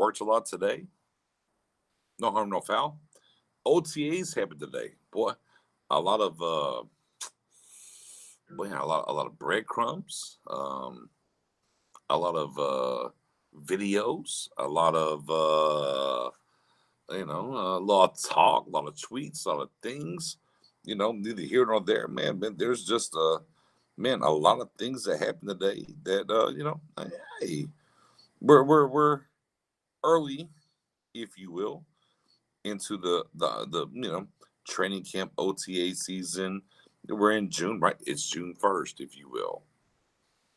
Worked a lot today. No harm, no foul. OTAs happened today. Boy, a lot of a lot of breadcrumbs. A lot of videos. A lot of a lot of talk, a lot of tweets, a lot of things. Neither here nor there, man. There's just a lot of things that happened today that hey, we're early, if you will, into the training camp OTA season. We're in June, right? It's June 1st, if you will.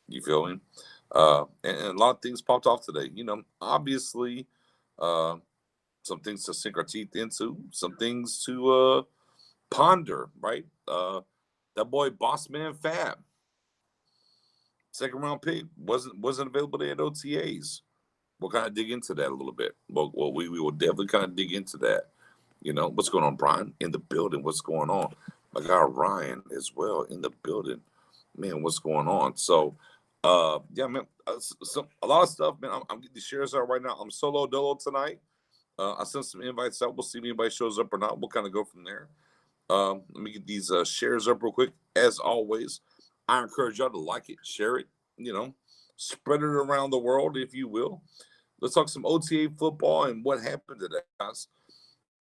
You feel me? And a lot of things popped off today. Obviously, uh, some things to sink our teeth into, some things to ponder, right? That boy, Boss Man Fab, second round pick, wasn't available at OTAs. We'll kind of dig into that a little bit. Well, we will definitely kind of dig into that. What's going on, Brian, in the building? What's going on? My guy Ryan as well in the building. Man, what's going on? So, yeah, man, a lot of stuff, man. I'm getting the shares out right now. I'm solo dolo tonight. I sent some invites out. We'll see if anybody shows up or not. We'll kind of go from there. Let me get these shares up real quick. As always, I encourage y'all to like it, share it, spread it around the world, if you will. Let's talk some OTA football and what happened today, guys.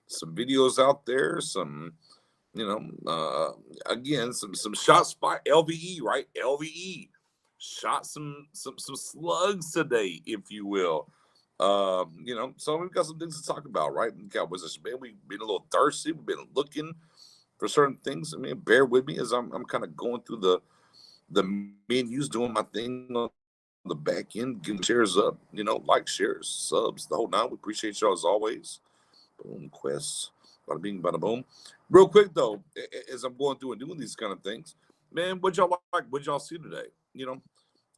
Some videos out there, some, again, some shots by LVE, right? LVE shot some slugs today, if you will. So we've got some things to talk about, right? Cowboys, man, we've been a little thirsty. We've been looking for certain things. I mean, bear with me as I'm kind of going through the menus, doing my thing on the back end, getting shares up, like, shares, subs, the whole nine. We appreciate y'all as always. Boom, quests, bada bing, bada boom. Real quick though, as I'm going through and doing these kind of things, man, what y'all like? What y'all see today?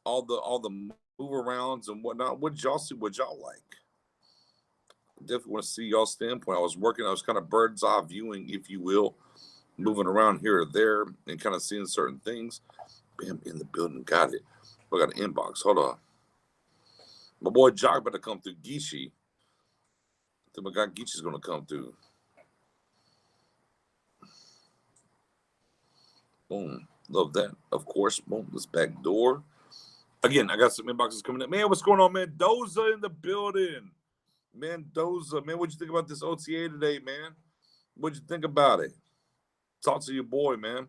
All the move arounds and whatnot. What y'all see? What y'all like? Definitely want to see y'all standpoint. I was kind of bird's eye viewing, if you will, moving around here or there and kind of seeing certain things. Bam, in the building, got it. We got an inbox. Hold on. My boy Jock better come through. Geechee. I think my guy Geechee's gonna come through. Boom. Love that. Of course. Boom. This back door. Again, I got some inboxes coming in. Man, what's going on, man? Doza in the building. Mendoza, man, what'd you think about this OTA today, man? What'd you think about it? Talk to your boy, man.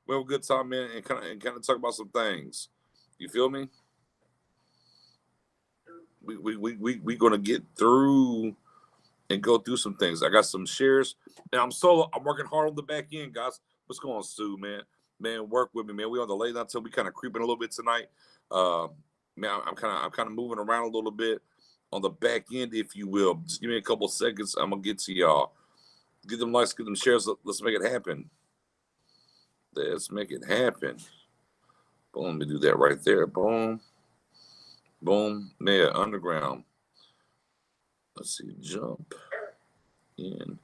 We have a good time, man, and kind of talk about some things. You feel me? We gonna get through and go through some things. I got some shares. Now I'm solo. I'm working hard on the back end, guys. What's going on, Stu, man? Man, work with me, man. We on the late night till we kind of creeping a little bit tonight. Man, I'm kind of moving around a little bit on the back end, if you will. Just give me a couple seconds. I'm gonna get to y'all. Get them likes, get them shares. Let's make it happen. Let's make it happen. Boom, let me do that right there. Boom. Boom. Man, underground. Let's see. Jump in.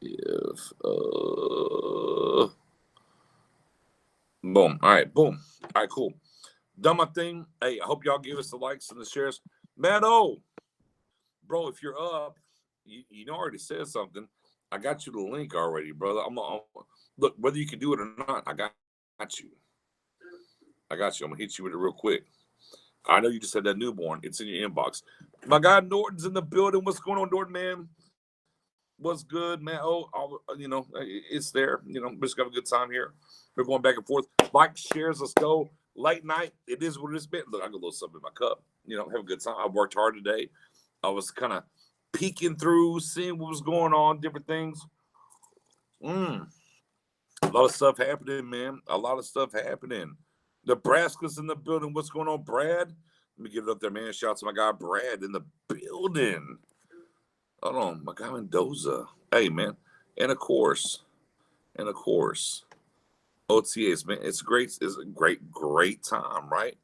If boom. All right, boom. All right, cool. Done my thing. Hey, I hope y'all give us the likes and the shares. Maddo, bro, if you're up, you already said something. I got you the link already, brother. Look, whether you can do it or not, I got you. I'm gonna hit you with it real quick. I know you just had that newborn. It's in your inbox. My guy Norton's in the building. What's going on, Norton, man? What's good, man? It's there. We just got a good time here. We're going back and forth. Like, shares, let's go. Late night, it is what it's been. Look, I got a little something in my cup. Have a good time. I worked hard today. I was kind of peeking through, seeing what was going on, different things. A lot of stuff happening, man. A lot of stuff happening. Nebraska's in the building. What's going on, Brad? Let me get it up there, man. Shout out to my guy Brad in the building. Hold on, my guy Mendoza. Hey, man. And of course, OTAs, man. It's a great time, right? It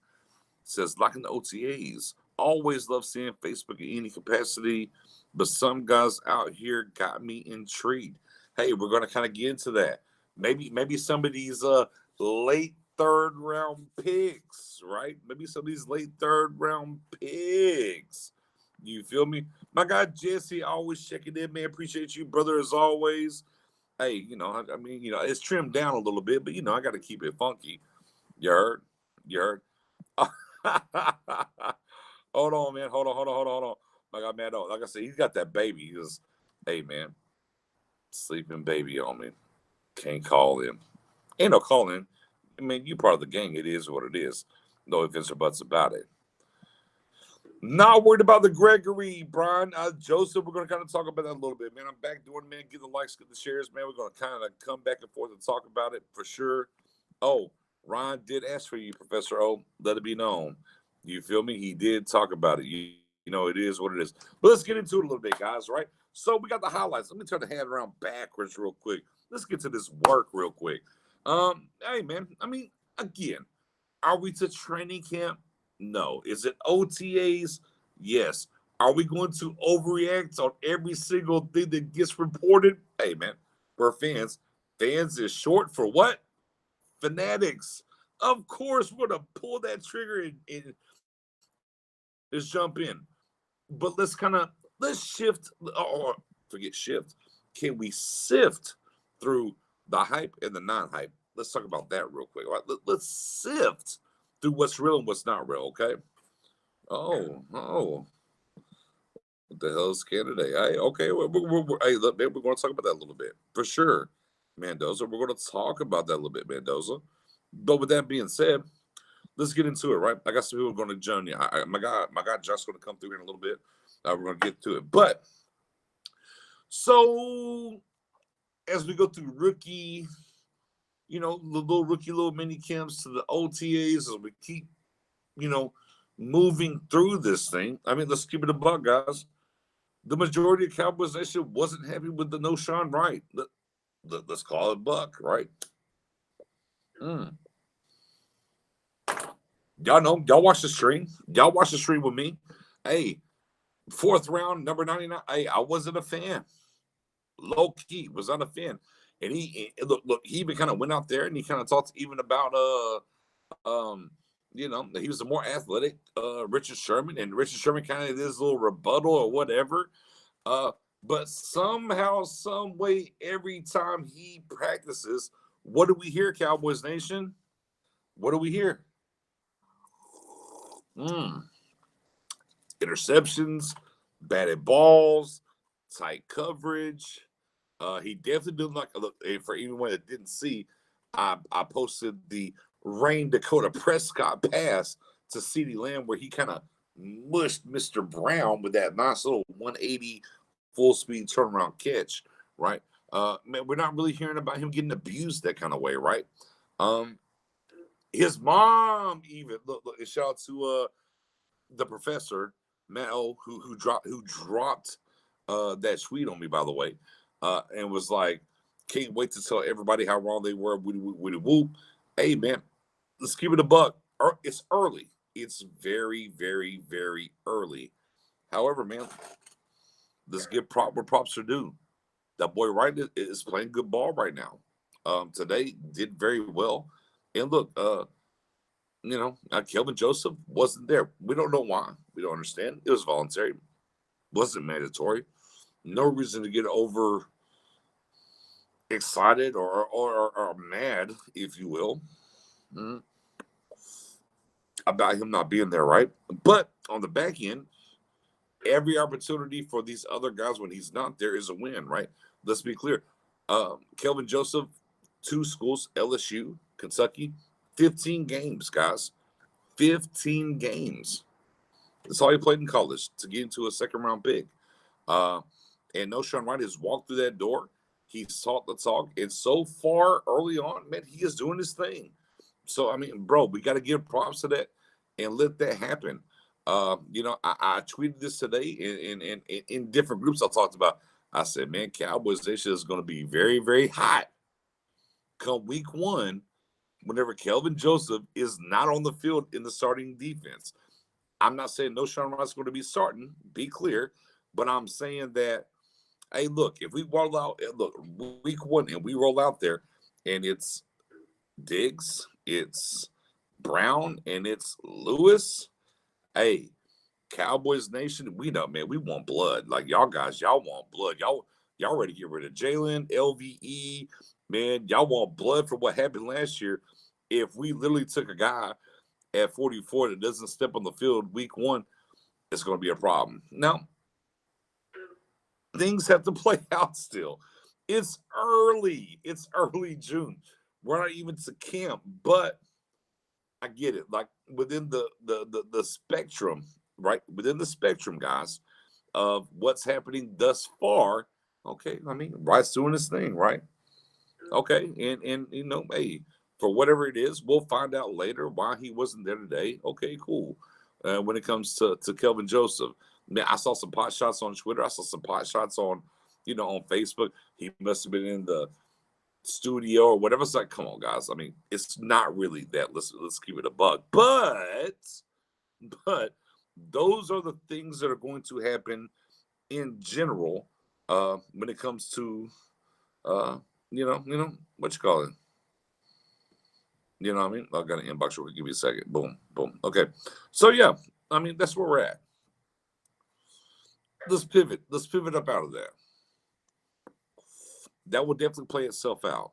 says locking the OTAs. Always love seeing Facebook in any capacity, but some guys out here got me intrigued. Hey, we're gonna kind of get into that. Maybe some of these late third round picks, right? Maybe some of these late third round picks. You feel me? My guy Jesse always checking in, man. Appreciate you, brother, as always. Hey, I mean, it's trimmed down a little bit, but I got to keep it funky. You heard? You heard? Hold on, man. Hold on. My guy, man, like I said, he's got that baby. He goes, hey, man, sleeping baby on me. Can't call in. Ain't no calling. I mean, you part of the gang. It is what it is. No ifs or buts about it. Not worried about the Gregory, Brian. Joseph, we're going to kind of talk about that a little bit, man. I'm back doing, man. Get the likes, get the shares, man. We're going to kind of come back and forth and talk about it for sure. Oh, Ron did ask for you, Professor O. Let it be known. You feel me? He did talk about it. You know, it is what it is. But let's get into it a little bit, guys, right? So we got the highlights. Let me turn the hand around backwards real quick. Let's get to this work real quick. Hey, man, I mean, again, are we to training camp? No. Is it OTAs? Yes. Are we going to overreact on every single thing that gets reported? Hey, man, we're fans. Fans is short for what? Fanatics. Of course, we're going to pull that trigger and just jump in. But let's shift, or forget shift. Can we sift through the hype and the non-hype? Let's talk about that real quick. All right? Let's sift through what's real and what's not real, okay? Oh. What the hell is Canada? Hey, okay, hey, look, man, we're going to talk about that a little bit. For sure, Mendoza. We're going to talk about that a little bit, Mendoza. But with that being said, let's get into it, right? I got some people going to join you. My guy Josh's going to come through here in a little bit. We're going to get to it. But, so, as we go through rookie, the little mini camps to the OTAs, as we keep, moving through this thing. I mean, let's keep it a buck, guys. The majority of Cowboys Nation wasn't happy with the no Sean Wright. Let's call it buck, right? Y'all know, y'all watch the stream. Y'all watch the stream with me. Hey, 4th round, number 99. Hey, I wasn't a fan. Low key, was not a fan. And he even kind of went out there and he kind of talked even about he was a more athletic Richard Sherman, and Richard Sherman kind of did his little rebuttal or whatever. But somehow, some way, every time he practices, what do we hear, Cowboys Nation? What do we hear? Interceptions, batted balls, tight coverage. He definitely didn't look. And for anyone that didn't see, I posted the Rain Dakota Prescott pass to CeeDee Lamb where he kind of mushed Mr. Brown with that nice little 180 full speed turnaround catch, right? Man, we're not really hearing about him getting abused that kind of way, right? His mom even look and shout out to the professor Mel who dropped that tweet on me, by the way, and was like, can't wait to tell everybody how wrong they were. Woody whoop. Hey man, let's keep it a buck. It's early. It's very, very, very early. However, man, let's give where props are due. That boy Wright is playing good ball right now. Today did very well. And look, Kelvin Joseph wasn't there. We don't know why. We don't understand. It was voluntary. Wasn't mandatory. No reason to get over excited or mad, if you will, about him not being there, right? But on the back end, every opportunity for these other guys when he's not there is a win, right? Let's be clear. Kelvin Joseph, 2 schools, LSU, Kentucky, 15 games, guys. 15 games. That's all he played in college to get into a second-round pick. And no Sean Wright has walked through that door. He's taught the talk. And so far, early on, man, he is doing his thing. So, I mean, bro, we got to give props to that and let that happen. I tweeted this today in different groups I talked about. I said, man, Cowboys Nation is going to be very, very hot come week 1 whenever Kelvin Joseph is not on the field in the starting defense. I'm not saying no Sean Wright's going to be starting, be clear, but I'm saying that, hey, look, if we roll out, week 1 and we roll out there and it's Diggs, it's Brown, and it's Lewis, hey, Cowboys Nation, we know, man, we want blood. Like y'all guys, y'all want blood. Y'all ready to get rid of Jalen, LVE, man. Y'all want blood for what happened last year. If we literally took a guy at 44 that doesn't step on the field week one, it's going to be a problem. Now, things have to play out still. It's early. It's early June. We're not even to camp, but I get it. Like within the spectrum, right? Within the spectrum, guys, of what's happening thus far. Okay, I mean, Wright's doing his thing, right? Okay, and hey, for whatever it is, we'll find out later why he wasn't there today. Okay, cool. When it comes to Kelvin Joseph, man, I saw some pot shots on Twitter. I saw some pot shots on, on Facebook. He must have been in the studio or whatever. It's like, come on, guys. I mean, it's not really that. Let's keep it a buck. But those are the things that are going to happen in general when it comes to what you call it. You know what I mean? I got an inbox real quick. Give me a second. Boom, boom. Okay. So yeah, I mean that's where we're at. Let's pivot. Let's pivot up out of that. That will definitely play itself out.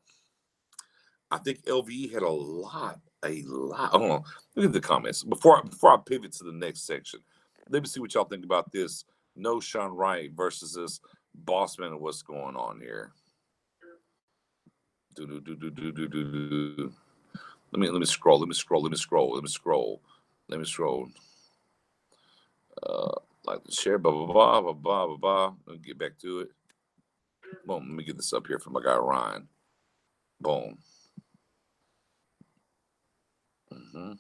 I think LVE had a lot. Hold on. Look at the comments before I pivot to the next section. Let me see what y'all think about this. No Sean Wright versus this Bossman and what's going on here. Let me scroll. Let me scroll. Like the share, blah blah blah blah blah blah blah. Let me get back to it. Boom. Let me get this up here for my guy Ryan. Boom. Mm-hmm.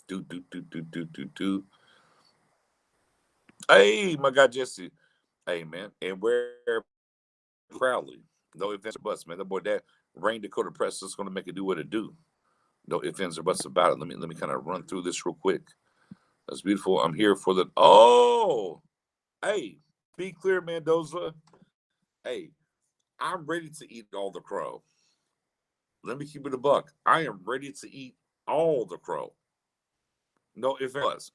Do. Hey, my guy Jesse. Hey man, and wear proudly. No ifs or buts, man. That boy, that Rain Dakota Press is going to make it do what it do. No ifs, ands, or buts about it. Let me kind of run through this real quick. That's beautiful. I'm here for the. Oh, hey, be clear, Mendoza. Hey, I'm ready to eat all the crow. Let me keep it a buck. I am ready to eat all the crow. No ifs, buts.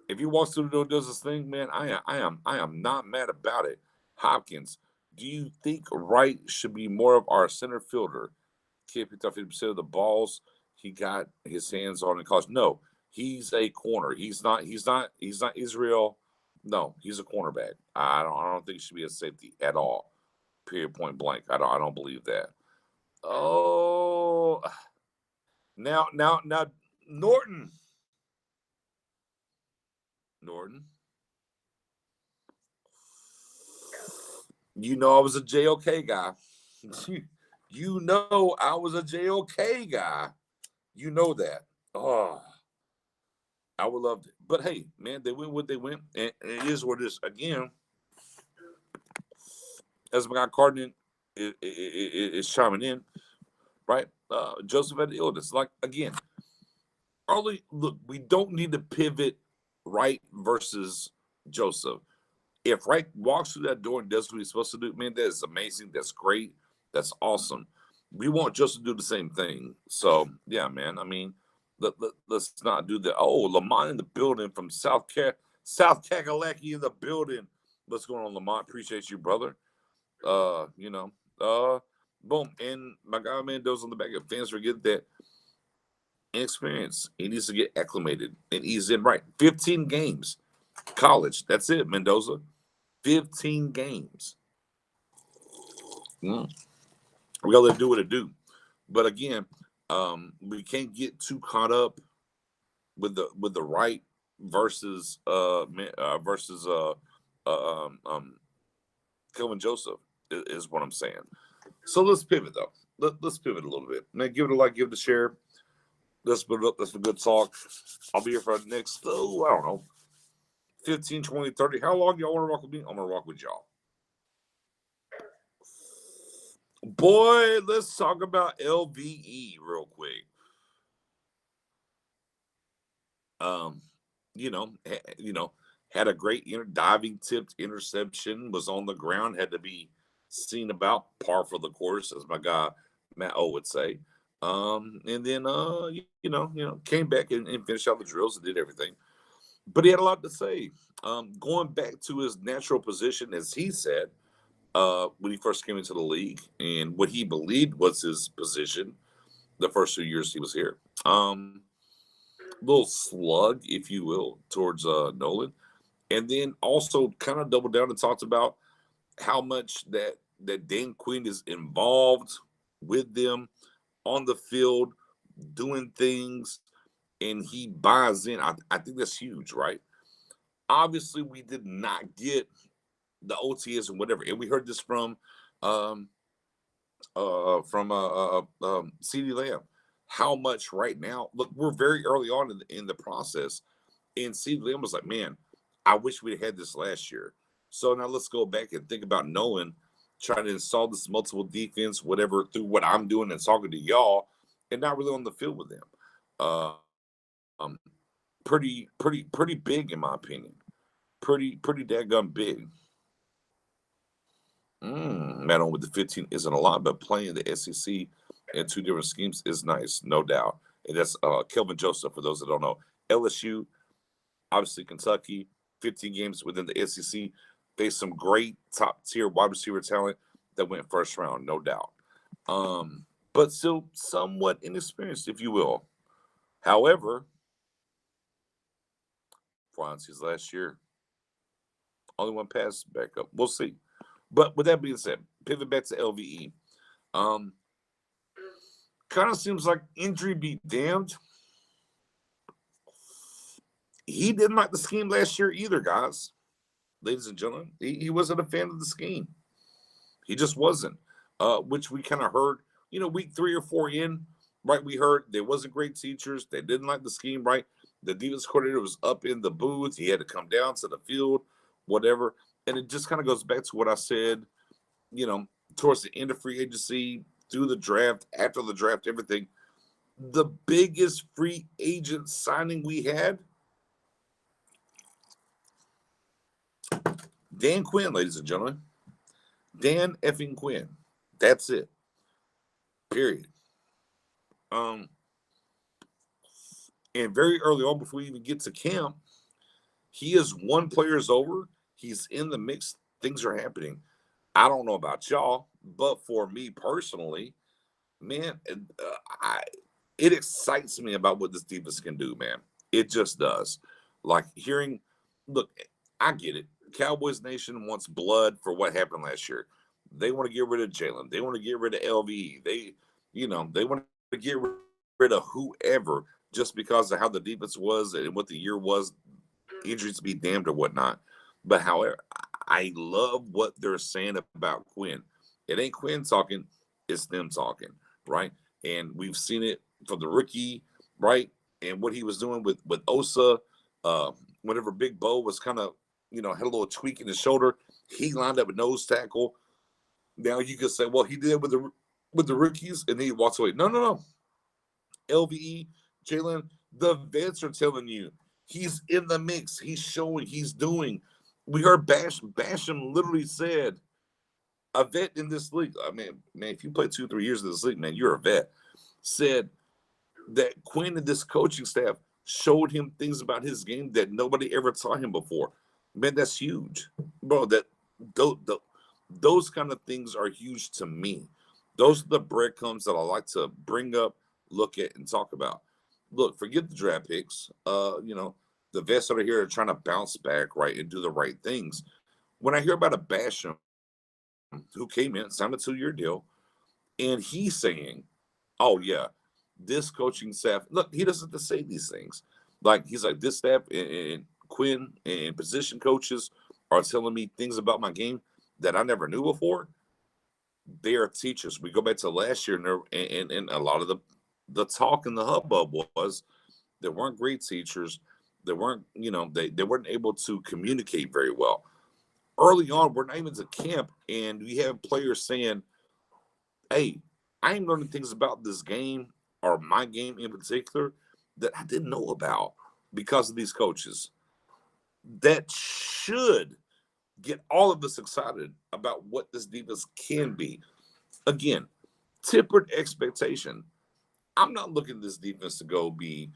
If he walks through the door, does this thing, man, I am not mad about it. Hopkins, do you think Wright should be more of our center fielder? Kid picked up 50% of the balls he got his hands on in college. No, he's a corner. He's not Israel. No, he's a cornerback. I don't think he should be a safety at all. Period, point blank. I don't believe that. Oh, now Norton. You know I was a JOK guy. You know I was a JOK guy. You know that. Oh, I would love it. But hey, man, they win what they win. And it is what it is. Again, as my guy Cardin is chiming in, right? Joseph had the illness. Like, again, early, look, we don't need to pivot Wright versus Joseph. If Wright walks through that door and does what he's supposed to do, man, that is amazing. That's great. That's awesome. We want Joseph to do the same thing. So, yeah, man. I mean, let's not do that. Oh, Lamont in the building from South Kakalaki in the building. What's going on, Lamont? Appreciate you, brother. Boom. And my guy Mendoza on the back. If fans forget that inexperience, he needs to get acclimated. And he's in right. 15 games. College. That's it, Mendoza. 15 games. We gotta let it do what it do. But again, we can't get too caught up with the Wright versus Kelvin Joseph is what I'm saying. So let's pivot though. Let's pivot a little bit. Man, give it a like, give it a share. Let's put it up. That's a good talk. I'll be here for the next, I don't know, 15, 20, 30. How long y'all want to rock with me? I'm going to rock with y'all. Boy, let's talk about LVE real quick. Had a great diving tipped interception, was on the ground, had to be seen about, par for the course, as my guy Matt O would say. And then came back and finished out the drills and did everything. but he had a lot to say. Going back to his natural position, as he said, when he first came into the league, and what he believed was his position the first 2 years he was here. Little slug, if you will, towards Nolan, and then also kind of doubled down and talked about how much that Dan Quinn is involved with them on the field, doing things, and he buys in. I think that's huge, right? Obviously, we did not get the OTS and whatever, and we heard this um, CD Lamb. How much right now? Look, we're very early on in the process, and CD Lamb was like, "Man, I wish we'd had this last year." So now let's go back and think about Nolan trying to install this multiple defense, whatever, through what I'm doing and talking to y'all, and not really on the field with them. Uh, um, pretty big in my opinion. Pretty daggum big. Man, on with the 15 isn't a lot, but playing the SEC in two different schemes is nice, no doubt. And that's Kelvin Joseph, for those that don't know. LSU, obviously Kentucky, 15 games within the SEC. Faced some great top tier wide receiver talent that went first round, no doubt. But still somewhat inexperienced, if you will. However, Francis last year, only one pass back up. We'll see. But with that being said, pivot back to LVE. Um, Kind of seems like injury be damned. He didn't like the scheme last year either, guys. Ladies and gentlemen, he wasn't a fan of the scheme. He just wasn't. Which we kind of heard, week 3 or 4 in, right? We heard there wasn't great teachers. They didn't like the scheme, right? The defense coordinator was up in the booth. He had to come down to the field, whatever. And it just kind of goes back to what I said, you know, towards the end of free agency, through the draft, after the draft, everything. The biggest free agent signing we had, Dan Quinn, ladies and gentlemen. Dan effing Quinn. That's it. Period. Um, and very early on, before we even get to camp, he is one player's over. He's in the mix. Things are happening. I don't know about y'all, but for me personally, man, I it excites me about what this defense can do, man. It just does. Like hearing, look, I get it. Cowboys Nation wants blood for what happened last year. They want to get rid of Jalen. They want to get rid of LVE. They want to get rid of whoever just because of how the defense was and what the year was, injuries be damned or whatnot. But however, I love what they're saying about Quinn. It ain't Quinn talking, it's them talking, right? And we've seen it from the rookie, right? And what he was doing with Osa, uh, whenever Big Bo was kind of, had a little tweak in his shoulder, he lined up a nose tackle. Now you could say, well, he did it with the rookies, and then he walks away. No, no, no. LVE, Jalen, the vets are telling you he's in the mix. He's showing, he's doing. We heard Basham literally said, a vet in this league. I mean, man, if you play 2 3 years in this league, man, you're a vet. Said that Quinn and this coaching staff showed him things about his game that nobody ever taught him before. Man, that's huge, bro. Those kind of things are huge to me. Those are the breadcrumbs that I like to bring up, look at, and talk about. Look, forget the draft picks. The vets that are here are trying to bounce back, right, and do the right things. When I hear about a Basham who came in, signed a 2 year deal, and he's saying, "Oh yeah, this coaching staff." Look, he doesn't have to say these things. Like he's like, this staff and Quinn and position coaches are telling me things about my game that I never knew before. They are teachers. We go back to last year, and a lot of the talk in the hubbub was they weren't great teachers. They weren't, they weren't able to communicate very well. Early on, we're not even to camp, and we have players saying, "Hey, I am learning things about this game or my game in particular that I didn't know about because of these coaches." That should get all of us excited about what this defense can be. Again, tempered expectation. I'm not looking at this defense to go be,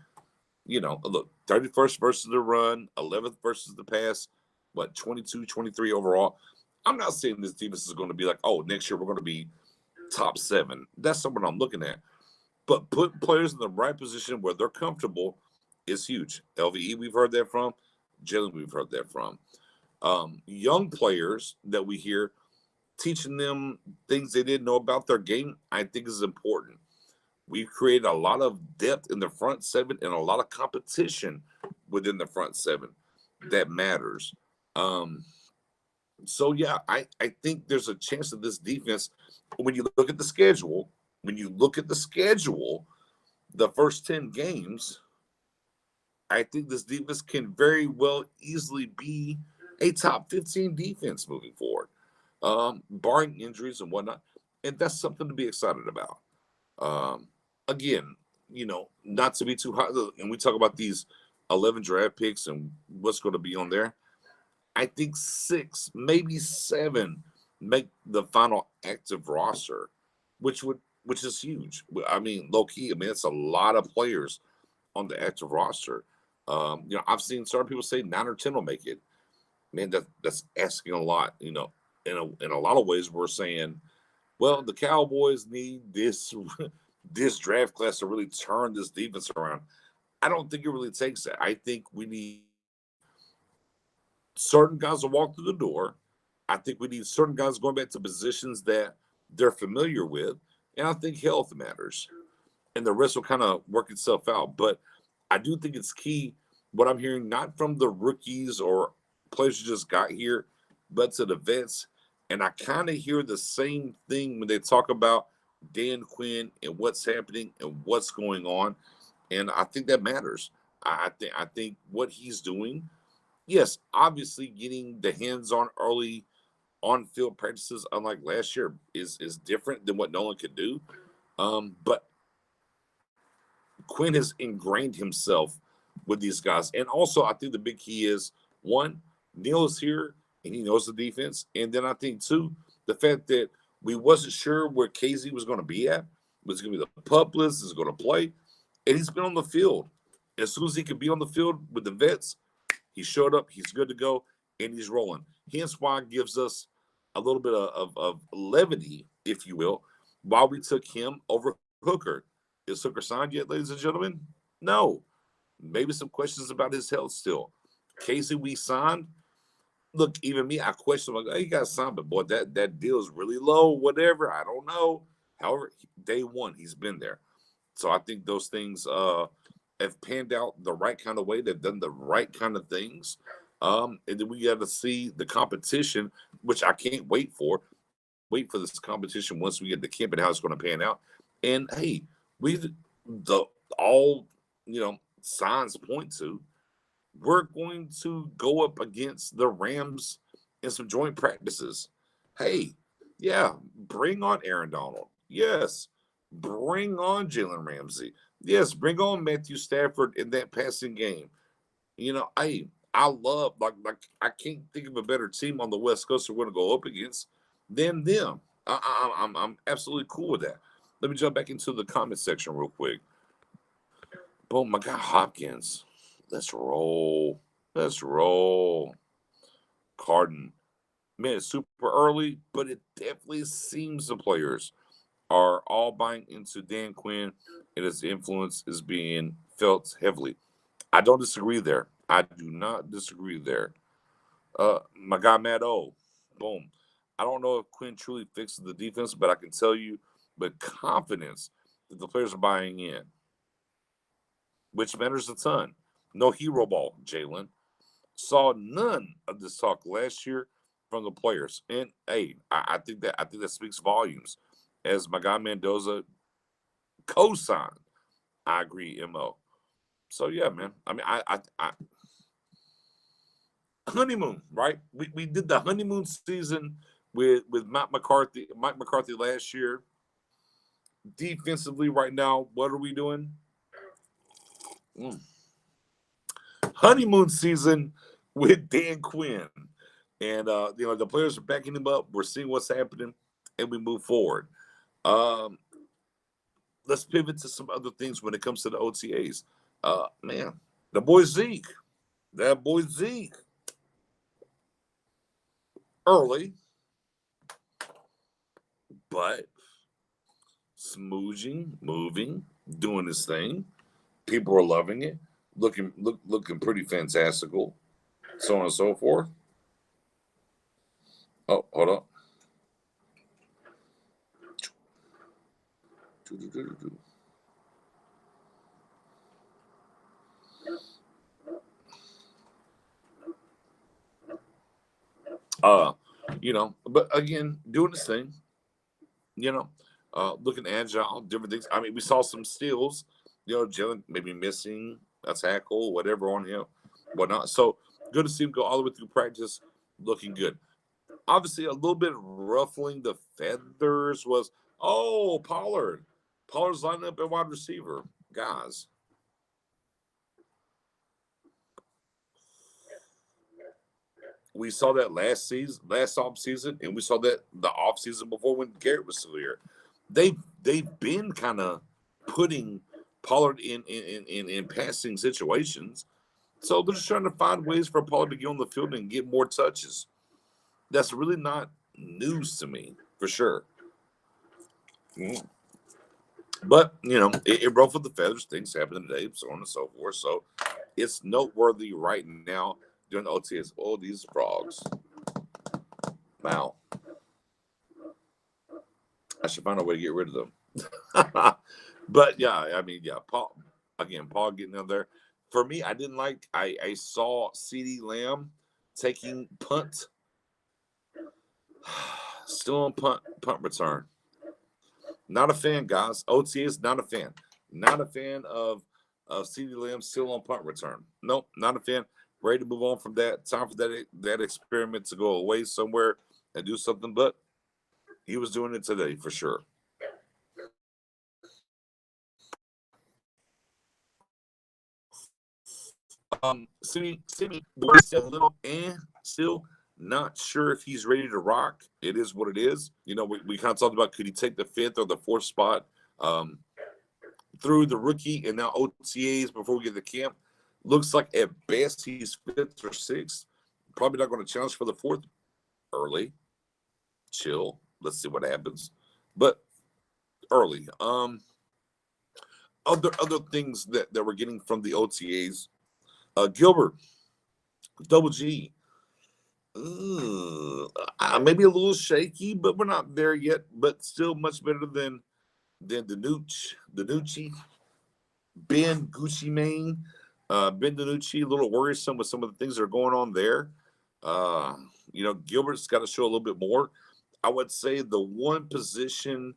Look, 31st versus the run, 11th versus the pass, but 22, 23 overall. I'm not saying this defense is going to be like, oh, next year we're going to be top 7. That's not what I'm looking at. But put players in the right position where they're comfortable is huge. LVE, we've heard that from. Jalen, we've heard that from. Young players that we hear, teaching them things they didn't know about their game, I think is important. We've created a lot of depth in the front 7 and a lot of competition within the front 7 that matters. So yeah, I think there's a chance that this defense, when you look at the schedule, the first 10 games, I think this defense can very well easily be a top 15 defense moving forward, barring injuries and whatnot. And that's something to be excited about. Again, not to be too high, and we talk about these 11 draft picks and what's going to be on there. I think 6, maybe 7 make the final active roster, which is huge. I mean, low key, it's a lot of players on the active roster. I've seen certain people say 9 or 10 will make it. Man, that's asking a lot. In a lot of ways, we're saying, well, the Cowboys need this this draft class to really turn this defense around. I don't think it really takes that. I think we need certain guys to walk through the door. I think we need certain guys going back to positions that they're familiar with. And I think health matters. And the rest will kind of work itself out. But I do think it's key what I'm hearing, not from the rookies or players who just got here, but to the vets. And I kind of hear the same thing when they talk about Dan Quinn and what's happening and what's going on. And I think that matters. I think what he's doing, yes, obviously getting the hands-on early on-field practices, unlike last year, is different than what Nolan could do. But Quinn has ingrained himself with these guys. And also, I think the big key is, one, Neil is here and he knows the defense. And then I think, two, the fact that we wasn't sure where KZ was going to be at. Was going to be the pup list, is going to play. And he's been on the field. As soon as he could be on the field with the vets, he showed up, he's good to go, and he's rolling. Hence why it gives us a little bit of levity, if you will, while we took him over Hooker. Is Hooker signed yet, ladies and gentlemen? No. Maybe some questions about his health still. Casey, we signed. Look, even me, I question him. Like, hey, you got signed, but boy, that deal is really low, whatever. I don't know. However, day one, he's been there. So I think those things have panned out the right kind of way. They've done the right kind of things. And then we got to see the competition, which I can't wait for. Wait for this competition once we get to camp and how it's going to pan out. And hey, all signs point to we're going to go up against the Rams in some joint practices. Hey, yeah, bring on Aaron Donald. Yes, bring on Jalen Ramsey. Yes, bring on Matthew Stafford in that passing game. I love like I can't think of a better team on the West Coast we're going to go up against than them. I'm absolutely cool with that. Let me jump back into the comment section real quick. Boom, my guy Hopkins. Let's roll. Let's roll. Carden. Man, it's super early, but it definitely seems the players are all buying into Dan Quinn and his influence is being felt heavily. I don't disagree there. I do not disagree there. My guy Matt O. Boom. I don't know if Quinn truly fixes the defense, but I can tell you with confidence that the players are buying in, which matters a ton. No hero ball, Jalen. Saw none of this talk last year from the players. And hey, I think that speaks volumes. As my guy Mendoza co-signed, I agree, Mo. So yeah, man. I mean, I honeymoon, right? We did the honeymoon season with Mike McCarthy last year. Defensively, right now, what are we doing? Honeymoon season with Dan Quinn. And the players are backing him up. We're seeing what's happening, and we move forward. Let's pivot to some other things when it comes to the OTAs. Man, the boy Zeke, that boy Zeke, early, but smooching, moving, doing his thing. People are loving it, looking pretty fantastical, so on and so forth. Oh, hold up. Uh, but again, doing this thing, you know, looking agile, different things. I mean, we saw some steals, Jalen maybe missing a tackle, whatever on him, whatnot. So good to see him go all the way through practice, looking good. Obviously, a little bit ruffling the feathers was, oh, Pollard. Pollard's lining up at wide receiver. Guys, we saw that last off season, and we saw that the off season before when Garrett was still here. They've been kind of putting Pollard in passing situations, so they're just trying to find ways for Pollard to get on the field and get more touches. That's really not news to me for sure. Mm. But it ruffled the feathers. Things happen today, so on and so forth. So it's noteworthy right now during the OTS. Oh, these frogs! Wow, I should find a way to get rid of them. But yeah, I mean, yeah, Paul getting in there. For me, I didn't like. I saw CeeDee Lamb taking punt, still on punt return. Not a fan, guys. OTA is not a fan. Not a fan of CeeDee Lamb still on punt return. Nope, not a fan. Ready to move on from that. Time for that experiment to go away somewhere and do something. But he was doing it today for sure. Simi, we're still a little still not sure if he's ready to rock. It is what it is. We kind of talked about could he take the fifth or the fourth spot through the rookie and now OTAs before we get to camp. Looks like at best he's fifth or sixth. Probably not going to challenge for the fourth early. Chill. Let's see what happens. But early. Other things that we're getting from the OTAs. Gilbert, Double G. Maybe a little shaky, but we're not there yet. But still much better than Danucci, Ben Gucci Mane, Ben Danucci. A little worrisome with some of the things that are going on there. Gilbert's got to show a little bit more. I would say the one position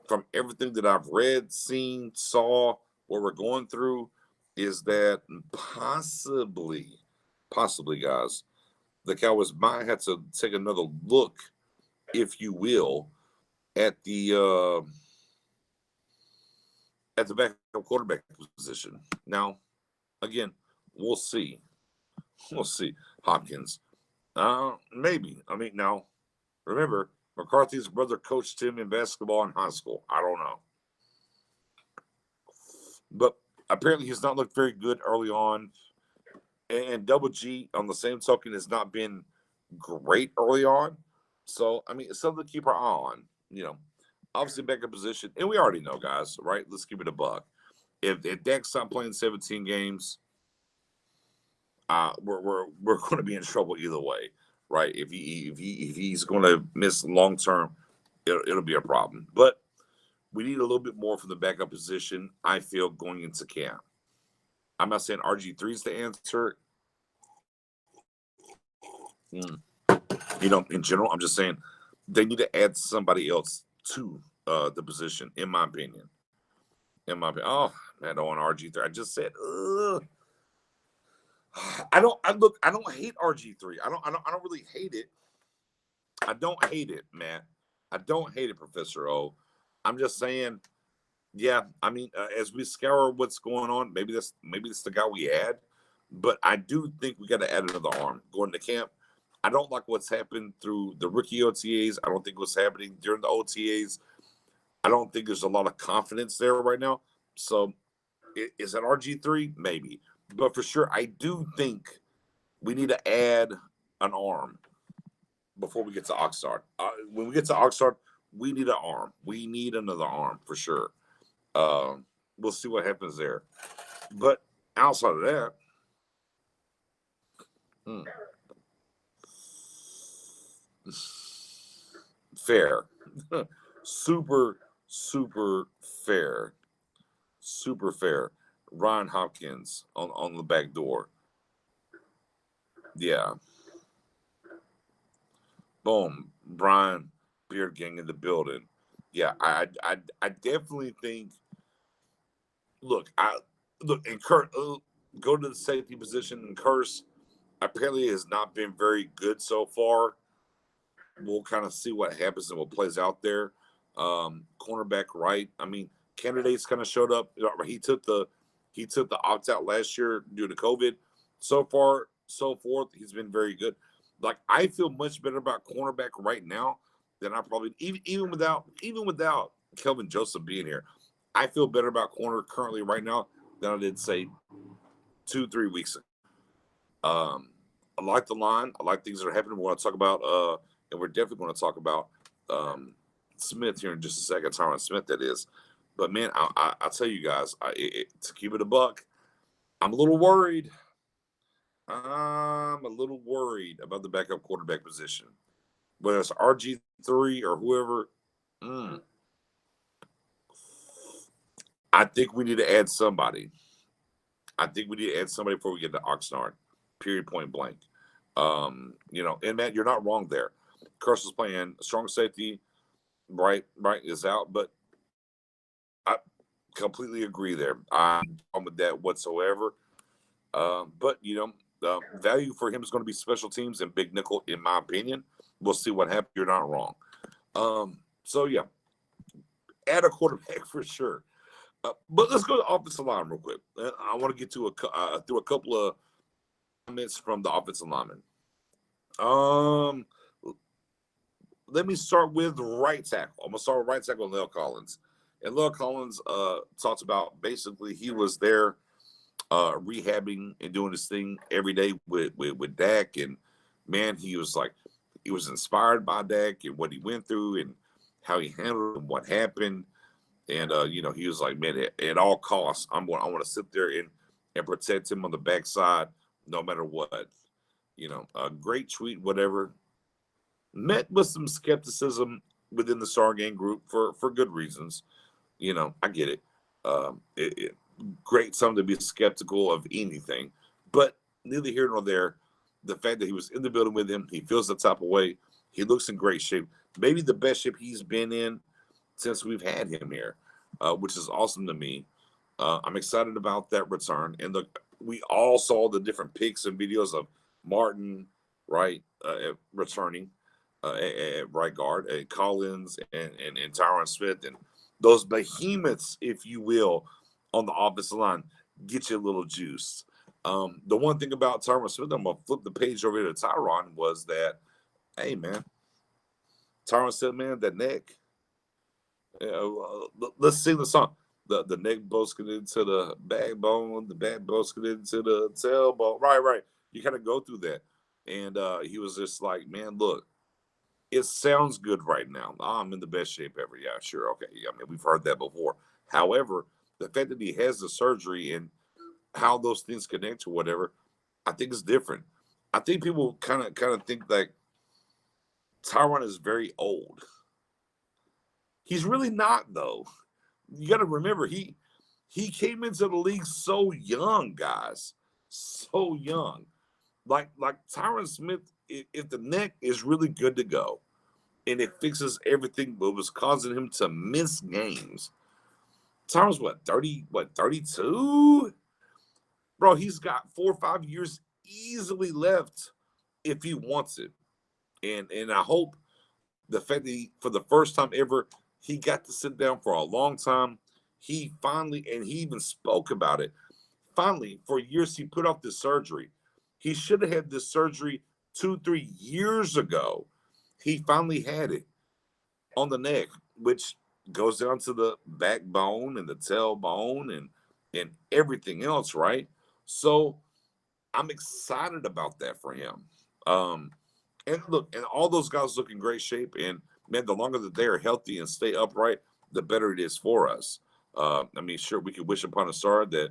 from everything that I've read, seen, saw, what we're going through is that possibly, guys, the Cowboys might have to take another look, if you will, at the backup quarterback position. Now, again, we'll see. We'll see. Hopkins, maybe. I mean, now remember McCarthy's brother coached him in basketball in high school. I don't know, but apparently he's not looked very good early on. And Double G on the same token has not been great early on. So I mean, it's something to keep our eye on. Obviously backup position, and we already know, guys. Right? Let's keep it a buck. If Dak's not playing 17 games, we're going to be in trouble either way, right? If he's going to miss long term, it'll be a problem. But we need a little bit more from the backup position. I feel going into camp. I'm not saying RG3 is the answer. In general, I'm just saying they need to add somebody else to the position, in my opinion. Oh man, on RG3, I just said, ugh. I don't hate RG3. I don't really hate it. I don't hate it, man. I don't hate it, Professor O. I'm just saying, yeah. I mean, as we scour what's going on, maybe that's the guy we add. But I do think we got to add another arm going to camp. I don't like what's happened through the rookie OTAs. I don't think what's happening during the OTAs. I don't think there's a lot of confidence there right now. So Is that RG3? Maybe. But for sure, I do think we need to add an arm before we get to Oxnard. When we get to Oxnard, we need an arm. We need another arm for sure. We'll see what happens there. But outside of that, hmm, fair. super, super fair. Super fair. Ryan Hopkins on the back door. Yeah. Boom. Brian Beard Gang in the building. Yeah, I definitely think. Look, and Kurt go to the safety position, and Curse apparently has not been very good so far. We'll kind of see what happens and what plays out there. Cornerback right. I mean, candidates kind of showed up. He took the opt out last year due to COVID. So far, so forth, he's been very good. Like I feel much better about cornerback right now than I probably even without Kelvin Joseph being here. I feel better about corner currently right now than I did say 2-3 weeks ago. I like the line. I like things that are happening. We want to talk about, and we're definitely going to talk about Smith here in just a second. Tyron Smith, that is. But man, I tell you guys, to keep it a buck, I'm a little worried. I'm a little worried about the backup quarterback position, whether it's RG3 or whoever. Mm, I think we need to add somebody. I think we need to add somebody before we get to Oxnard. Period. Point blank. And Matt, you're not wrong there. Carson's playing strong safety. Right is out, but I completely agree there. I'm on with that whatsoever. But value for him is going to be special teams and big nickel, in my opinion. We'll see what happens. You're not wrong. So yeah, add a quarterback for sure. But let's go to the offensive line real quick. I want to get to through a couple of comments from the offensive linemen. Let me start with right tackle. I'm gonna start with right tackle La'el Collins. And La'el Collins talks about basically he was there rehabbing and doing his thing every day with Dak, and man, he was inspired by Dak and what he went through and how he handled it and what happened. And he was like, man, at all costs, I want to sit there and protect him on the backside, no matter what. A great tweet, whatever. Met with some skepticism within the Sargang group for good reasons. I get it. Great some to be skeptical of anything, but neither here nor there. The fact that he was in the building with him, he feels the type of way. He looks in great shape. Maybe the best shape he's been in since we've had him here, which is awesome to me. I'm excited about that return. And look, we all saw the different pics and videos of Martin, right, returning at right guard, Collins and Tyron Smith, and those behemoths, if you will, on the offensive line, get you a little juice. The one thing about Tyron Smith, I'm going to flip the page over here to Tyron, was that, hey, man, Tyron said, man, that neck, let's sing the song. The neck broken into the backbone, the back broken into the tailbone. Right. You kind of go through that. And he was just like, man, look, it sounds good right now. I'm in the best shape ever. Yeah, sure. Okay. Yeah, I mean, we've heard that before. However, the fact that he has the surgery and how those things connect to whatever, I think is different. I think people kind of think like Tyron is very old. He's really not, though. You got to remember he came into the league so young, guys, so young. Like Tyron Smith, if the neck is really good to go, and it fixes everything that was causing him to miss games. Tyron's 32? Bro, he's got 4 or 5 years easily left if he wants it. And I hope the fact that for the first time ever, he got to sit down for a long time. He finally, and he even spoke about it. Finally, for years, he put off this surgery. He should have had this surgery 2-3 years ago. He finally had it on the neck, which goes down to the backbone and the tailbone and everything else, right? So I'm excited about that for him. Um, and look, and all those guys look in great shape. And man, the longer that they are healthy and stay upright, the better it is for us. I mean, sure, we could wish upon a star that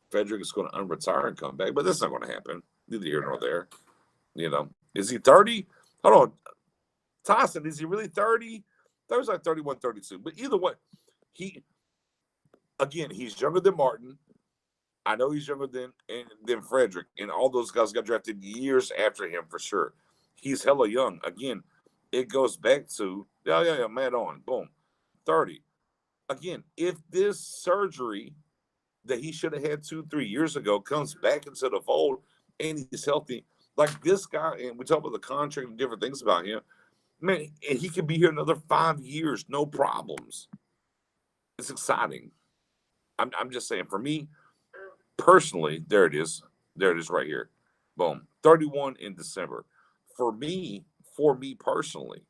Frederick is going to unretire and come back, but that's not going to happen. Neither here nor there. Is he 30? Hold on, Tyson, is he really 30? That was like 31, 32. But either way, he again, he's younger than Martin. I know he's younger than Frederick, and all those guys got drafted years after him for sure. He's hella young. Again, it goes back to yeah, man on, boom, 30. Again, if this surgery that he should have had 2, 3 years ago comes back into the fold and he's healthy, like this guy, and we talk about the contract and different things about him, man, and he could be here another 5 years, no problems. It's exciting. I'm just saying, for me personally, there it is. There it is right here. Boom. 31 in December. For me personally,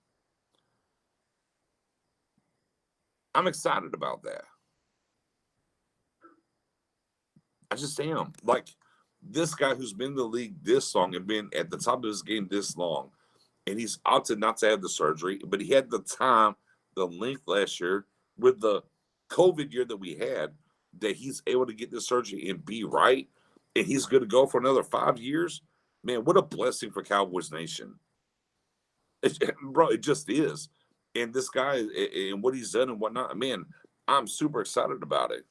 I'm excited about that. I just am. Like this guy who's been in the league this long and been at the top of his game this long, and he's opted not to have the surgery, but he had the time, the length last year with the COVID year that we had, that he's able to get this surgery and be right, and he's going to go for another 5 years. Man, what a blessing for Cowboys Nation. Bro, it just is. And this guy and what he's done and whatnot, man, I'm super excited about it.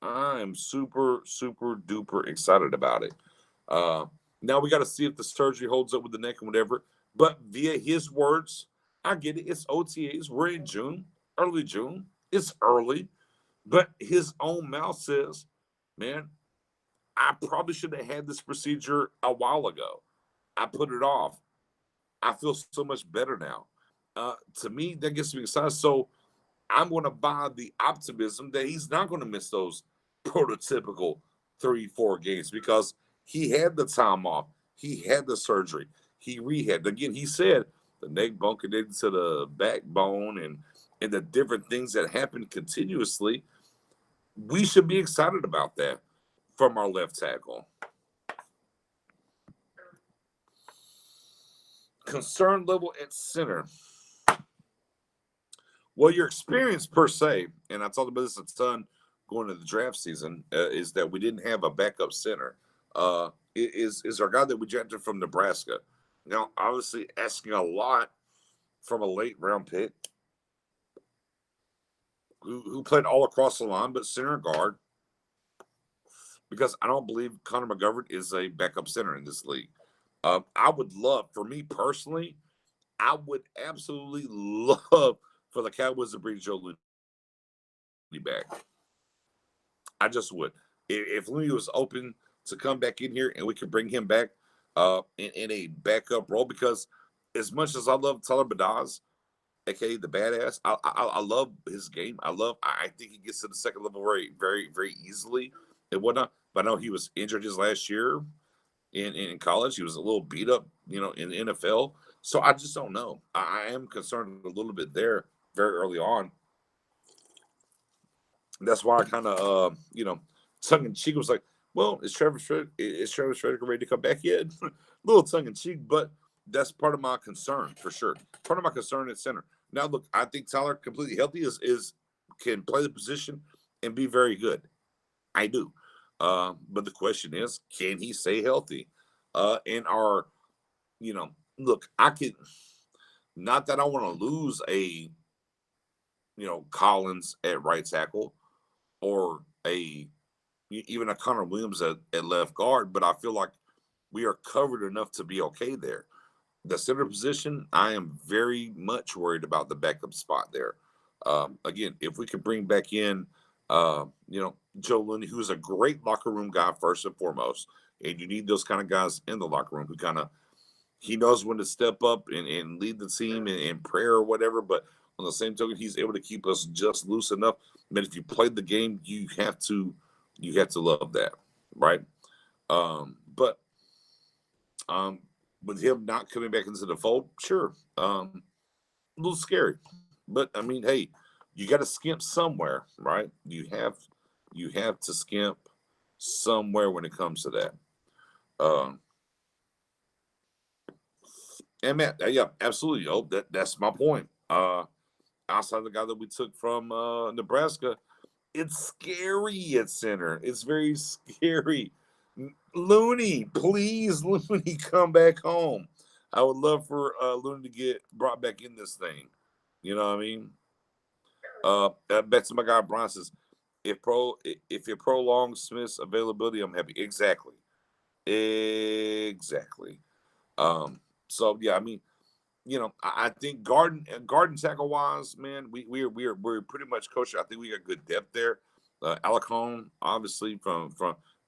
I'm super, super duper excited about it. Uh, Now we got to see if the surgery holds up with the neck and whatever. But via his words, I get it. It's OTAs. We're in June, early June. It's early. But his own mouth says, man, I probably should have had this procedure a while ago. I put it off. I feel so much better now. To me, that gets me excited. So I'm going to buy the optimism that he's not going to miss those prototypical 3, 4 games because he had the time off. He had the surgery. He rehabbed. Again, he said the neck bone connected to the backbone and the different things that happen continuously. We should be excited about that from our left tackle. Concern level at center. Well, your experience per se, and I talked about this a ton going into the draft season, is that we didn't have a backup center. Is our guy that we drafted from Nebraska. Now, obviously, asking a lot from a late round pick who played all across the line, but center guard, because I don't believe Connor McGovern is a backup center in this league. I would love, for me personally, I would absolutely love for the Cowboys to bring Joe Looney back. I just would. If Looney was open to come back in here and we could bring him back in a backup role, because as much as I love Tyler Badaz, aka the badass, I love his game. I think he gets to the second level very, very, very easily and whatnot. But I know he was injured his last year in college. He was a little beat up, in the NFL. So I just don't know. I am concerned a little bit there very early on. That's why I kind of, tongue in cheek was like, well, is Travis Frederick ready to come back yet? A little tongue in cheek, but that's part of my concern for sure. Part of my concern at center. Now, look, I think Tyler completely healthy is can play the position and be very good. I do. But the question is, can he stay healthy? And our, look, I could not that I want to lose a, Collins at right tackle or even a Connor Williams at left guard, but I feel like we are covered enough to be okay there. The center position, I am very much worried about the backup spot there. Again, if we could bring back in, Joe Looney, who's a great locker room guy first and foremost, and you need those kind of guys in the locker room who he knows when to step up and lead the team in prayer or whatever, but on the same token, he's able to keep us just loose enough. But if you played the game, you have to love that, right? But with him not coming back into the fold, sure, a little scary. But I mean, hey, you got to skimp somewhere, right? You have to skimp somewhere when it comes to that. Um, and man, yeah, absolutely. Oh, that's my point. Outside the guy that we took from Nebraska, it's scary at center. It's very scary. Looney, please, Looney, come back home. I would love for Looney to get brought back in this thing. You know what I mean? Back to my guy Brian says, if it prolongs Smith's availability, I'm happy. Exactly, exactly. Um, so yeah, I mean, I think garden tackle wise, man, we're pretty much kosher. I think we got good depth there. Alacon, obviously from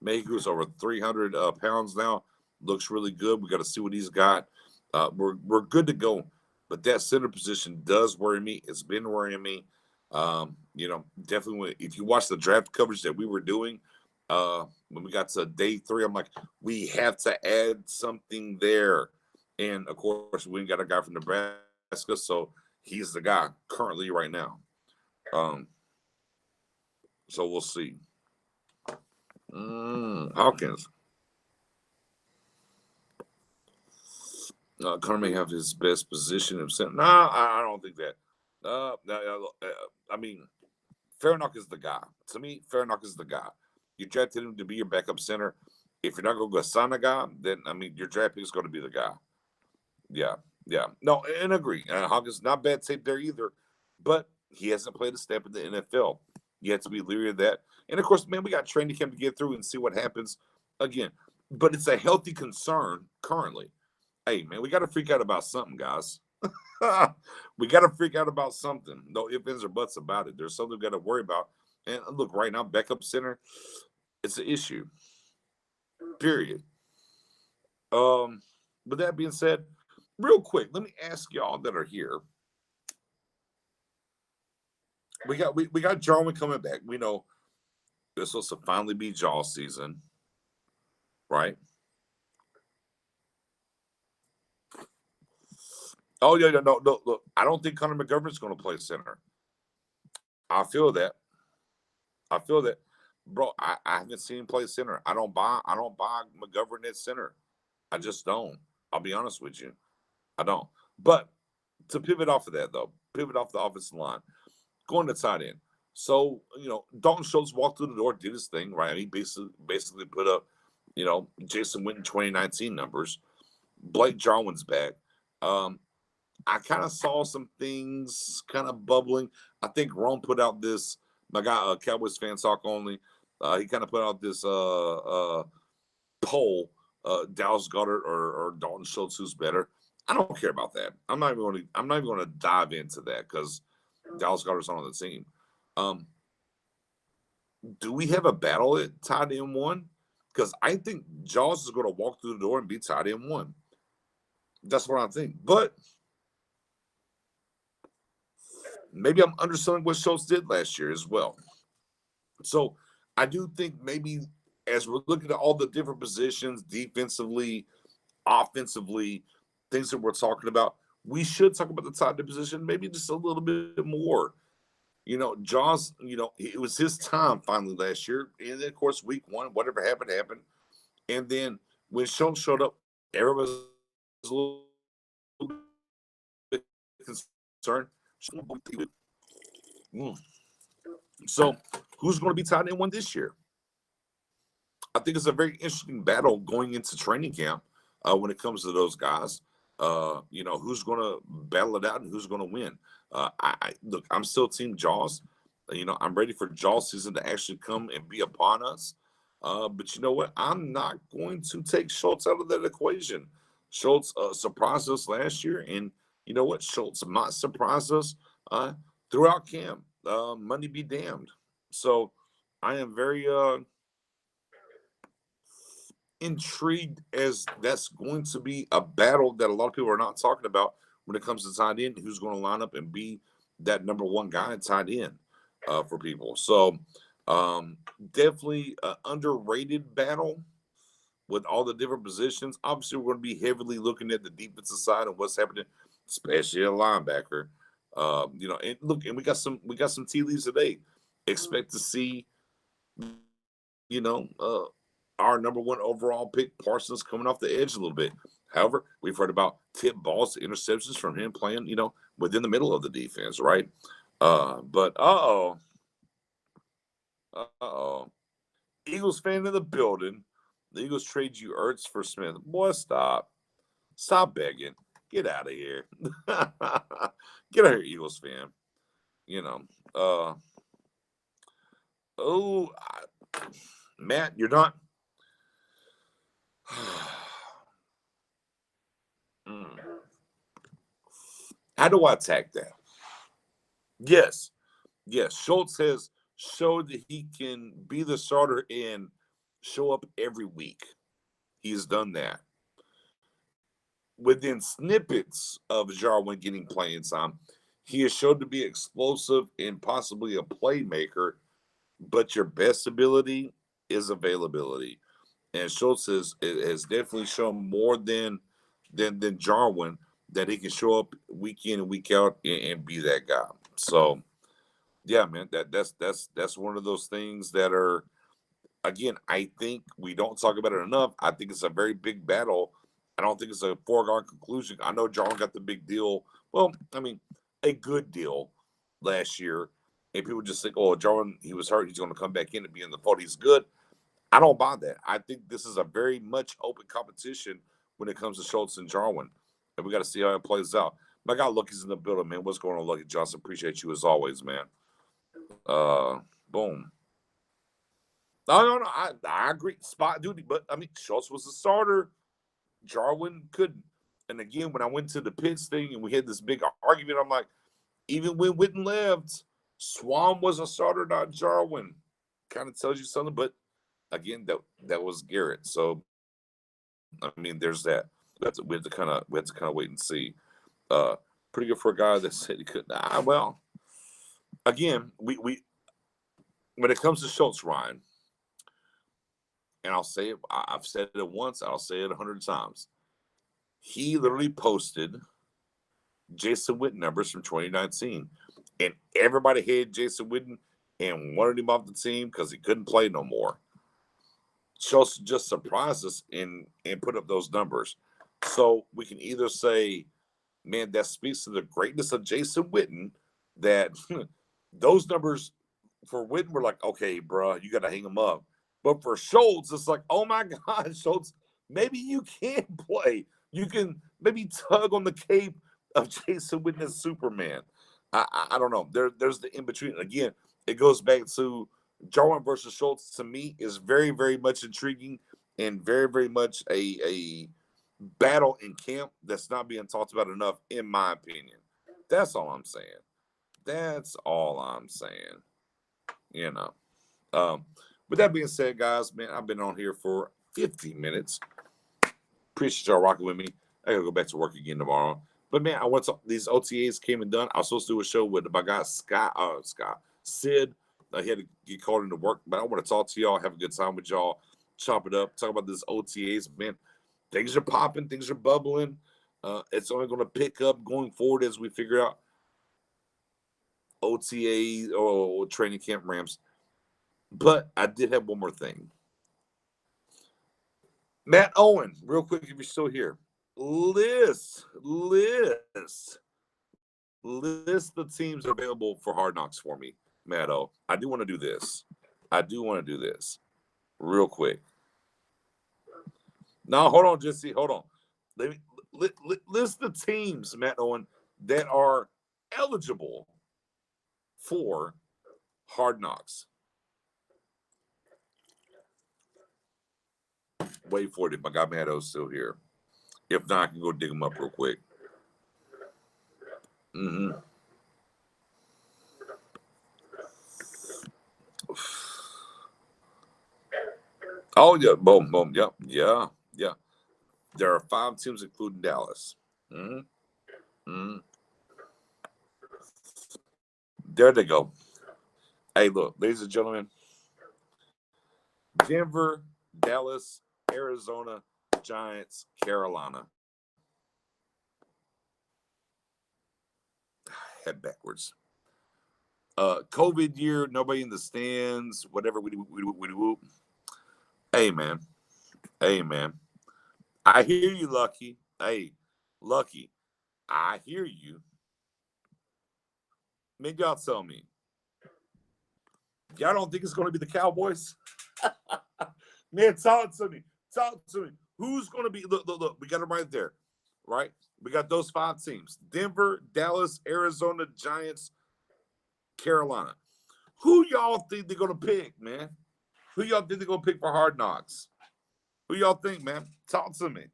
May, who's over 300 pounds now, looks really good. We got to see what he's got. We're good to go, but that center position does worry me. It's been worrying me. Definitely if you watch the draft coverage that we were doing, when we got to day 3, I'm like, we have to add something there. And of course, we got a guy from Nebraska, so he's the guy currently right now. Um, so we'll see. Hawkins. Connor may have his best position himself. Nah, I don't think that. I mean, Faranock is the guy. To me, Faranock is the guy. You drafted him to be your backup center. If you're not going to go sign a guy, then, I mean, your draft pick is going to be the guy. Yeah, yeah. No, and agree. Hawkins, not bad tape there either, but he hasn't played a step in the NFL. You have to be leery of that. And of course, man, we got training camp to get through and see what happens again. But it's a healthy concern currently. Hey, man, we got to freak out about something, guys. We got to freak out about something. No ifs, ands, or buts about it. There's something we got to worry about. And look, right now, backup center, it's an issue. Period. With that being said, real quick, let me ask y'all that are here. We got Jarwin coming back. We know this supposed to finally be Jaw season, right? Oh yeah, no. Look, I don't think Connor McGovern's going to play center. I feel that. I feel that, bro. I haven't seen him play center. I don't buy McGovern at center. I just don't. I'll be honest with you. I don't. But to pivot off of that though, pivot off the offensive line, going to tight end. So Dalton Schultz walked through the door, did his thing, right? He basically put up, Jason Witten 2019 numbers. Blake Jarwin's back. I kind of saw some things kind of bubbling. I think Rome put out this. My guy, Cowboys fan talk only. He kind of put out this poll: Dallas Goddard or Dalton Schultz, who's better? I don't care about that. I'm not even going to. I'm not even going to dive into that because Dallas Goddard's on the team. Um, do we have a battle at tight end one? Because I think Jaws is going to walk through the door and be tight end one. That's what I think. But maybe I'm underselling what Schultz did last year as well. So I do think maybe as we're looking at all the different positions, defensively, offensively, things that we're talking about, we should talk about the tight end position maybe just a little bit more. Jaws, it was his time finally last year. And then, of course, week 1, whatever happened, happened. And then when Schultz showed up, everybody was a little bit concerned. So who's going to be tight end one this year? I think it's a very interesting battle going into training camp when it comes to those guys. Who's going to battle it out and who's going to win. Look, I'm still Team Jaws. I'm ready for Jaws season to actually come and be upon us. But you know what? I'm not going to take Schultz out of that equation. Schultz surprised us last year, and you know what? Schultz might surprise us throughout camp. Money be damned. So I am very intrigued as that's going to be a battle that a lot of people are not talking about when it comes to tight end. Who's going to line up and be that number one guy at tight end for people? So definitely an underrated battle with all the different positions. Obviously, we're going to be heavily looking at the defensive side and what's happening, especially a linebacker. And look, and we got some tea leaves today. Expect to see, you know, our number one overall pick, Parsons, coming off the edge a little bit. However, we've heard about tip balls, interceptions from him playing, within the middle of the defense, right? But uh oh, Eagles fan in the building. The Eagles trade you Ertz for Smith. Boy, stop begging, get out of here, get out of here, Eagles fan. You know, uh, oh, Matt, you're not. Mm. How do I attack that? Yes, yes. Schultz has showed that he can be the starter and show up every week. He's done that. Within snippets of Jarwin getting playing time, he has shown to be explosive and possibly a playmaker, but your best ability is availability. And Schultz has definitely shown more than Jarwin that he can show up week in and week out and be that guy. So yeah, man, that's one of those things that are, again, I think we don't talk about it enough. I think it's a very big battle. I don't think it's a foregone conclusion. I know Jarwin got the big deal. Well, I mean, a good deal last year. And people just think, oh, Jarwin, he was hurt. He's going to come back in and be in the fold. He's good. I don't buy that. I think this is a very much open competition when it comes to Schultz and Jarwin. And we got to see how it plays out. My guy Lucky's in the building, man. What's going on, Lucky Johnson? Appreciate you as always, man. Boom. No. I agree. Spot duty, but I mean, Schultz was a starter. Jarwin couldn't. And again, when I went to the Pitts thing and we had this big argument, I'm like, even when Witten left, Swam was a starter, not Jarwin. Kind of tells you something, but again, that was Garrett. So I mean, there's that. We have to kind of wait and see. Uh, Pretty good for a guy that said he couldn't. Well, again, we when it comes to Schultz, Ryan, and I'll say it. I've said it once. I'll say it 100 times. He literally posted Jason Witten numbers from 2019, and everybody hated Jason Witten and wanted him off the team because he couldn't play no more. Schultz just surprised us and put up those numbers. So we can either say, man, that speaks to the greatness of Jason Witten, that those numbers for Witten were like, okay, bro, you got to hang him up. But for Schultz, it's like, oh my God, Schultz, maybe you can play. You can maybe tug on the cape of Jason Witten as Superman. I don't know. There's the in between. Again, it goes back to Jarwin versus Schultz. To me, is very very much intriguing and very very much a battle in camp that's not being talked about enough, in my opinion. That's all I'm saying. That's all I'm saying. You know. With that being said, guys, man, I've been on here for 15 minutes. Appreciate y'all rocking with me. I gotta go back to work again tomorrow. But man, I went to these OTAs came and done. I was supposed to do a show with my guy Sid. He had to get called into work, but I want to talk to y'all, have a good time with y'all, chop it up, talk about this OTAs. Man, things are popping, things are bubbling. It's only going to pick up going forward as we figure out OTA or training camp ramps. But I did have one more thing. Matt Owen, real quick, if you're still here, list the teams available for Hard Knocks for me, Matt O. I do want to do this. Real quick. Now, hold on, Jesse. Hold on. Let me list the teams, Matt Owen, that are eligible for Hard Knocks. Wait for it if my guy Matt O's still here. If not, I can go dig him up real quick. Mm-hmm. Oh yeah, boom, boom, yep, yeah. There are 5 teams, including Dallas. Mm-hmm. Mm-hmm. There they go. Hey, look, ladies and gentlemen, Denver, Dallas, Arizona, Giants, Carolina. head backwards. COVID year, nobody in the stands, whatever. We. Hey, man. Hey, man. I hear you, Lucky. Hey, Lucky. I hear you. Maybe y'all tell me. Y'all don't think it's going to be the Cowboys? Man, talk to me. Talk to me. Who's going to be? Look. We got them right there, right? We got those 5 teams: Denver, Dallas, Arizona, Giants, Carolina. Who y'all think they're going to pick, man? Who y'all think they're going to pick for Hard Knocks? Who y'all think, man? Talk to me.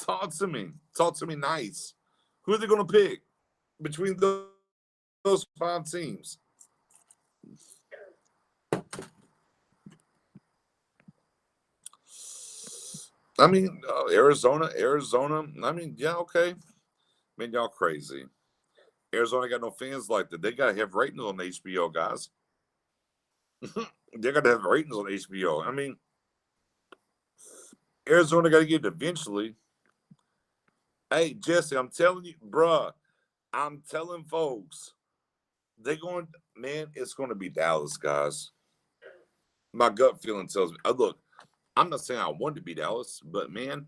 Talk to me. Talk to me nice. Who are they going to pick between those 5 teams? I mean, Arizona. I mean, yeah, okay. Man, y'all crazy. Arizona got no fans like that. They got to have ratings on HBO, guys. They got to have ratings on HBO. I mean, Arizona got to get it eventually. Hey, Jesse, I'm telling you, bruh, I'm telling folks, man, it's going to be Dallas, guys. My gut feeling tells me, look, I'm not saying I want to be Dallas, but man,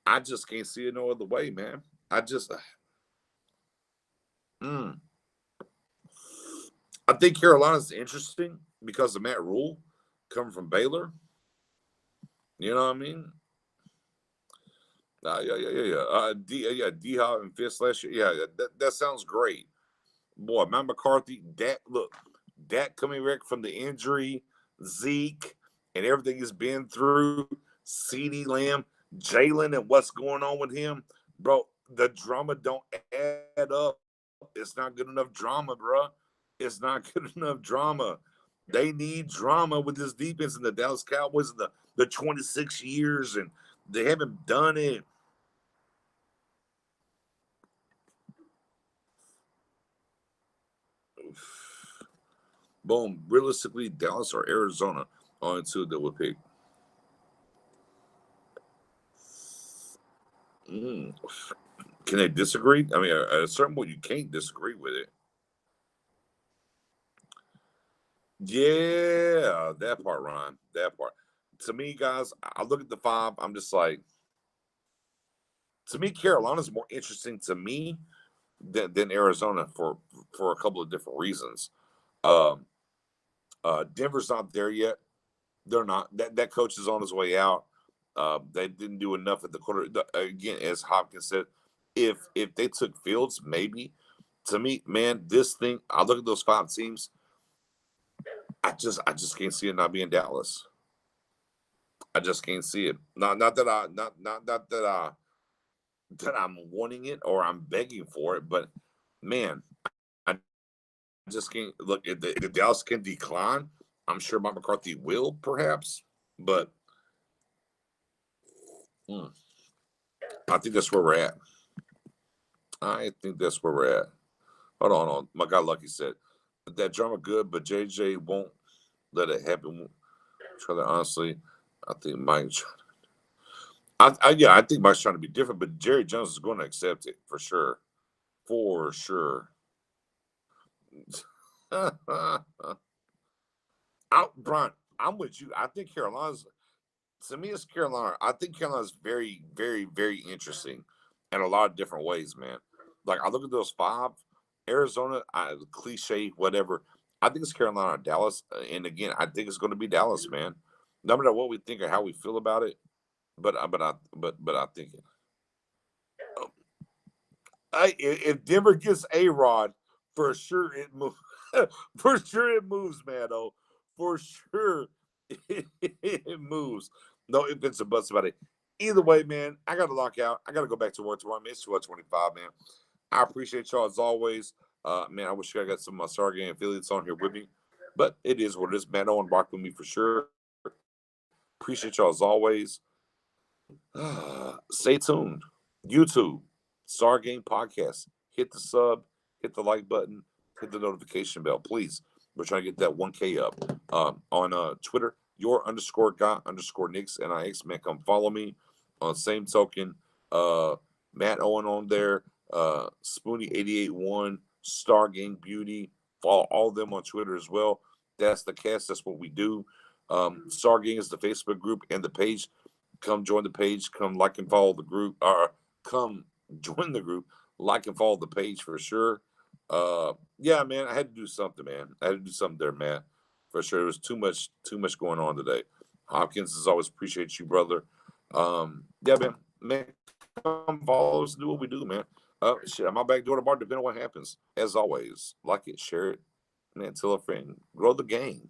I just can't see it no other way, man. I just, I think Carolina's interesting because of Matt Rule coming from Baylor. You know what I mean? Yeah. D Hop and Fist last year. Yeah, that sounds great. Boy, Matt McCarthy, Dak coming back from the injury, Zeke, and everything he's been through, CeeDee Lamb, Jalen, and what's going on with him, bro. The drama don't add up. It's not good enough drama, bro. It's not good enough drama. They need drama with this defense and the Dallas Cowboys in the 26 years, and they haven't done it. Boom. Realistically, Dallas or Arizona on 2 that would pick. Can they disagree? I mean, at a certain point, you can't disagree with it. Yeah, that part, Ryan. That part. To me, guys, I look at the 5. I'm just like, to me, Carolina's more interesting to me than Arizona for a couple of different reasons. Um, Denver's not there yet. They're not. That coach is on his way out. They didn't do enough at the quarter. Again, as Hopkins said, if they took Fields, maybe. To me, man, this thing. I look at those 5 teams. I just can't see it not being Dallas. I just can't see it. Not that I not that I'm wanting it or I'm begging for it, but man, I just can't look. If Dallas can decline, I'm sure Mike McCarthy will, perhaps, but I think that's where we're at. I think that's where we're at. Hold on. My guy Lucky said that drama good, but JJ won't let it happen. Try that honestly. I think Mike. I think Mike's trying to be different, but Jerry Jones is going to accept it for sure, for sure. Brian, I'm with you. I think Carolina's to me it's Carolina. I think Carolina's very, very, very interesting in a lot of different ways, man. Like I look at those 5, Arizona, cliche, whatever. I think it's Carolina or Dallas, and again, I think it's going to be Dallas, man. No matter what we think or how we feel about it, but I think it. If Denver gets A Rod, for sure it moves. For sure it moves, man. Oh, for sure it moves. No ifs, ands, or buts about it. Either way, man, I got to lock out. I got to go back to work tomorrow. Man, it's 12:25, man. I appreciate y'all as always. Man, I wish I got some of my Stargate affiliates on here with me, but it is what it is, man. No one rock with me for sure. Appreciate y'all as always. Stay tuned. YouTube, Star Game Podcast. Hit the sub, hit the like button, hit the notification bell, please. We're trying to get that 1K up. On Twitter, your underscore guy underscore Nix NIX. Man, come follow me. On same token, Matt Owen on there. Spoonie881, Stargang Beauty. Follow all of them on Twitter as well. That's the cast. That's what we do. Stargang is the Facebook group and the page. Come join the page. Come like and follow the group. Or come join the group. Like and follow the page for sure. Yeah, man. I had to do something, man. I had to do something there, man. For sure. There was too much going on today. Hopkins, as always, appreciate you, brother. Yeah, man. Man, come follow us, do what we do, man. Shit, I'm out back door tomorrow, depending on what happens. As always, like it, share it, man, tell a friend, grow the game.